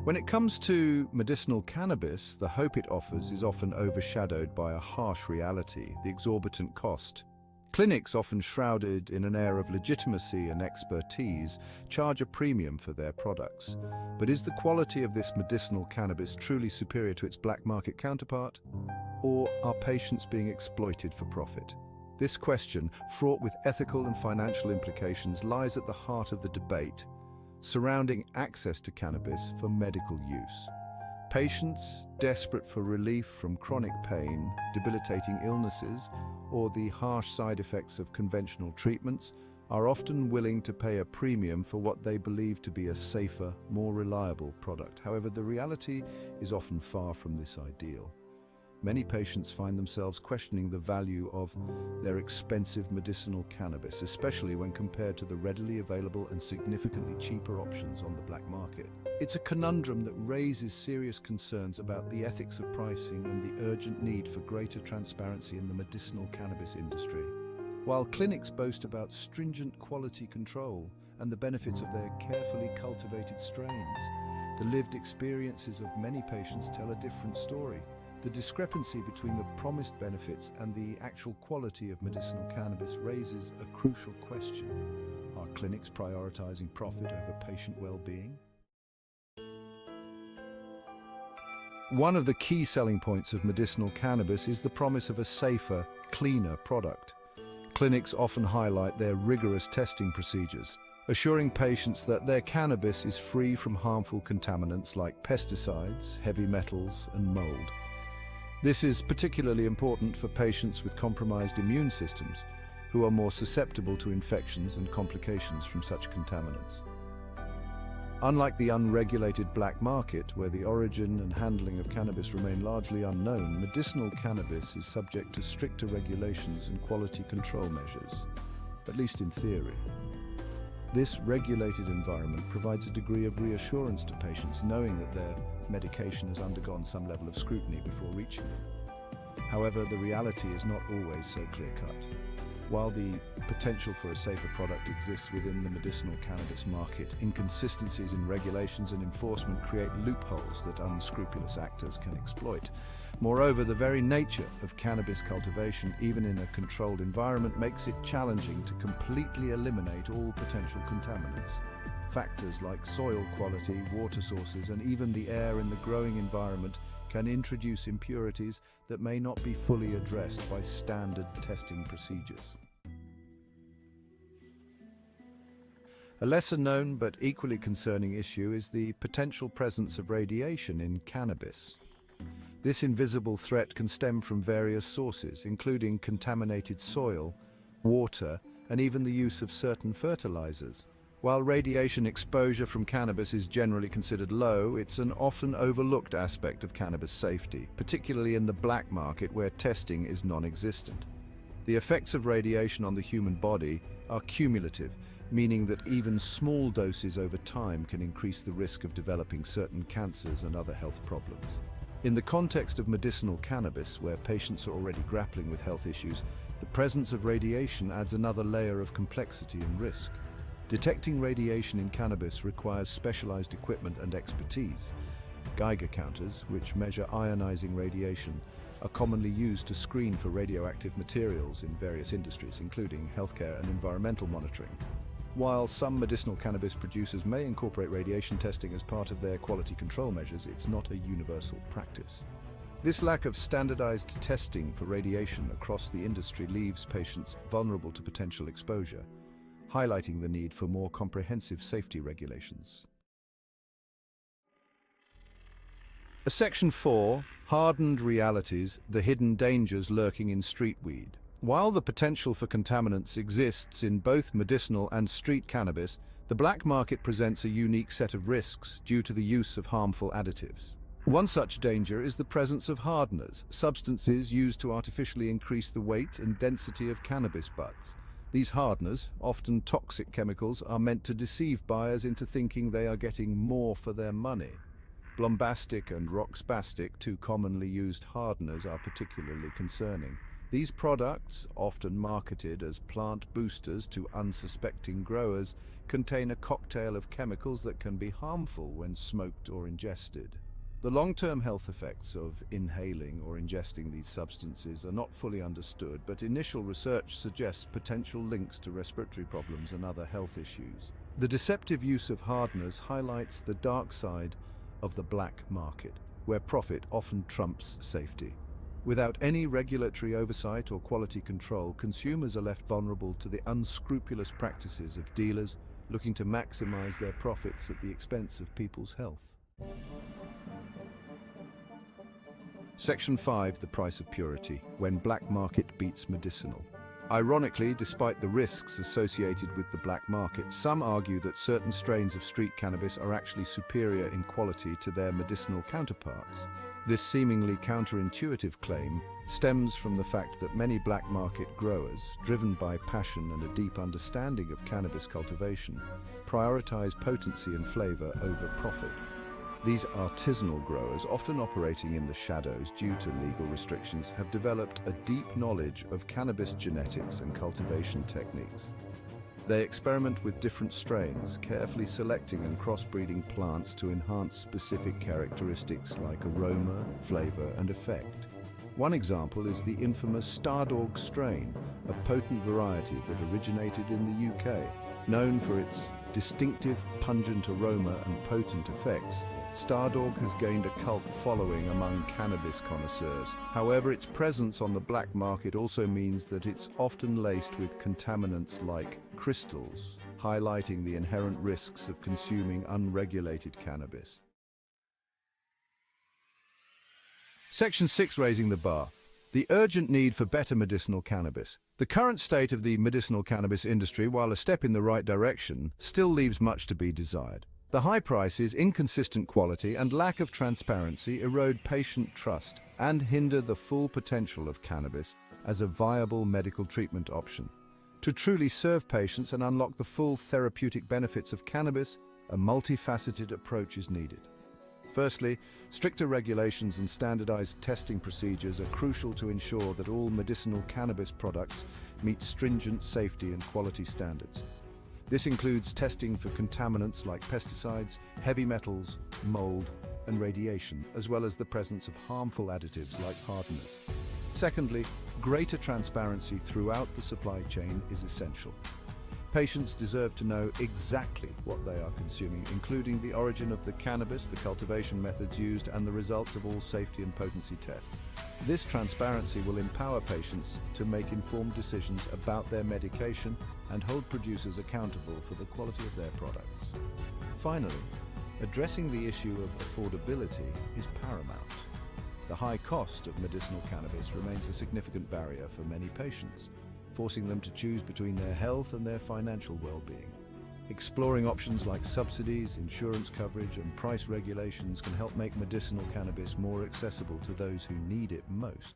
When it comes to medicinal cannabis, the hope it offers is often overshadowed by a harsh reality, the exorbitant cost. Clinics, often shrouded in an air of legitimacy and expertise, charge a premium for their products. But is the quality of this medicinal cannabis truly superior to its black market counterpart? Or are patients being exploited for profit? This question, fraught with ethical and financial implications, lies at the heart of the debate surrounding access to cannabis for medical use. Patients, desperate for relief from chronic pain, debilitating illnesses, or the harsh side effects of conventional treatments, are often willing to pay a premium for what they believe to be a safer, more reliable product. However, the reality is often far from this ideal. Many patients find themselves questioning the value of their expensive medicinal cannabis, especially when compared to the readily available and significantly cheaper options on the black market. It's a conundrum that raises serious concerns about the ethics of pricing and the urgent need for greater transparency in the medicinal cannabis industry. While clinics boast about stringent quality control and the benefits of their carefully cultivated strains, the lived experiences of many patients tell a different story. The discrepancy between the promised benefits and the actual quality of medicinal cannabis raises a crucial question. Are clinics prioritizing profit over patient well-being? One of the key selling points of medicinal cannabis is the promise of a safer, cleaner product. Clinics often highlight their rigorous testing procedures, assuring patients that their cannabis is free from harmful contaminants like pesticides, heavy metals, and mold. This is particularly important for patients with compromised immune systems, who are more susceptible to infections and complications from such contaminants. Unlike the unregulated black market, where the origin and handling of cannabis remain largely unknown, medicinal cannabis is subject to stricter regulations and quality control measures, at least in theory. This regulated environment provides a degree of reassurance to patients, knowing that their medication has undergone some level of scrutiny before reaching them. However, the reality is not always so clear-cut. While the potential for a safer product exists within the medicinal cannabis market, inconsistencies in regulations and enforcement create loopholes that unscrupulous actors can exploit. Moreover, the very nature of cannabis cultivation, even in a controlled environment, makes it challenging to completely eliminate all potential contaminants. Factors like soil quality, water sources, and even the air in the growing environment can introduce impurities that may not be fully addressed by standard testing procedures. A lesser-known but equally concerning issue is the potential presence of radiation in cannabis. This invisible threat can stem from various sources, including contaminated soil, water, and even the use of certain fertilizers. While radiation exposure from cannabis is generally considered low, it's an often overlooked aspect of cannabis safety, particularly in the black market where testing is non-existent. The effects of radiation on the human body are cumulative, meaning that even small doses over time can increase the risk of developing certain cancers and other health problems. In the context of medicinal cannabis, where patients are already grappling with health issues, the presence of radiation adds another layer of complexity and risk. Detecting radiation in cannabis requires specialized equipment and expertise. Geiger counters, which measure ionizing radiation, are commonly used to screen for radioactive materials in various industries, including healthcare and environmental monitoring. While some medicinal cannabis producers may incorporate radiation testing as part of their quality control measures, it's not a universal practice. This lack of standardized testing for radiation across the industry leaves patients vulnerable to potential exposure, highlighting the need for more comprehensive safety regulations. Section 4, Hardened Realities, the Hidden Dangers Lurking in Street Weed. While the potential for contaminants exists in both medicinal and street cannabis, the black market presents a unique set of risks due to the use of harmful additives. One such danger is the presence of hardeners, substances used to artificially increase the weight and density of cannabis buds. These hardeners, often toxic chemicals, are meant to deceive buyers into thinking they are getting more for their money. Blombastic and roxbastic, two commonly used hardeners, are particularly concerning. These products, often marketed as plant boosters to unsuspecting growers, contain a cocktail of chemicals that can be harmful when smoked or ingested. The long-term health effects of inhaling or ingesting these substances are not fully understood, but initial research suggests potential links to respiratory problems and other health issues. The deceptive use of hardeners highlights the dark side of the black market, where profit often trumps safety. Without any regulatory oversight or quality control, consumers are left vulnerable to the unscrupulous practices of dealers looking to maximize their profits at the expense of people's health. Section 5. The price of purity, when black market beats medicinal. Ironically, despite the risks associated with the black market, some argue that certain strains of street cannabis are actually superior in quality to their medicinal counterparts. This seemingly counterintuitive claim stems from the fact that many black market growers, driven by passion and a deep understanding of cannabis cultivation, prioritize potency and flavor over profit. These artisanal growers, often operating in the shadows due to legal restrictions, have developed a deep knowledge of cannabis genetics and cultivation techniques. They experiment with different strains, carefully selecting and crossbreeding plants to enhance specific characteristics like aroma, flavor, and effect. One example is the infamous Stardog strain, a potent variety that originated in the UK. Known for its distinctive, pungent aroma and potent effects, Stardog has gained a cult following among cannabis connoisseurs. However, its presence on the black market also means that it's often laced with contaminants like crystals, highlighting the inherent risks of consuming unregulated cannabis. Section 6. Raising the bar. The urgent need for better medicinal cannabis. The current state of the medicinal cannabis industry, while a step in the right direction, still leaves much to be desired. The high prices, inconsistent quality, and lack of transparency erode patient trust and hinder the full potential of cannabis as a viable medical treatment option. To truly serve patients and unlock the full therapeutic benefits of cannabis, a multifaceted approach is needed. Firstly, stricter regulations and standardized testing procedures are crucial to ensure that all medicinal cannabis products meet stringent safety and quality standards. This includes testing for contaminants like pesticides, heavy metals, mold, and radiation, as well as the presence of harmful additives like hardeners. Secondly, greater transparency throughout the supply chain is essential. Patients deserve to know exactly what they are consuming, including the origin of the cannabis, the cultivation methods used, and the results of all safety and potency tests. This transparency will empower patients to make informed decisions about their medication and hold producers accountable for the quality of their products. Finally, addressing the issue of affordability is paramount. The high cost of medicinal cannabis remains a significant barrier for many patients, forcing them to choose between their health and their financial well-being. Exploring options like subsidies, insurance coverage, and price regulations can help make medicinal cannabis more accessible to those who need it most.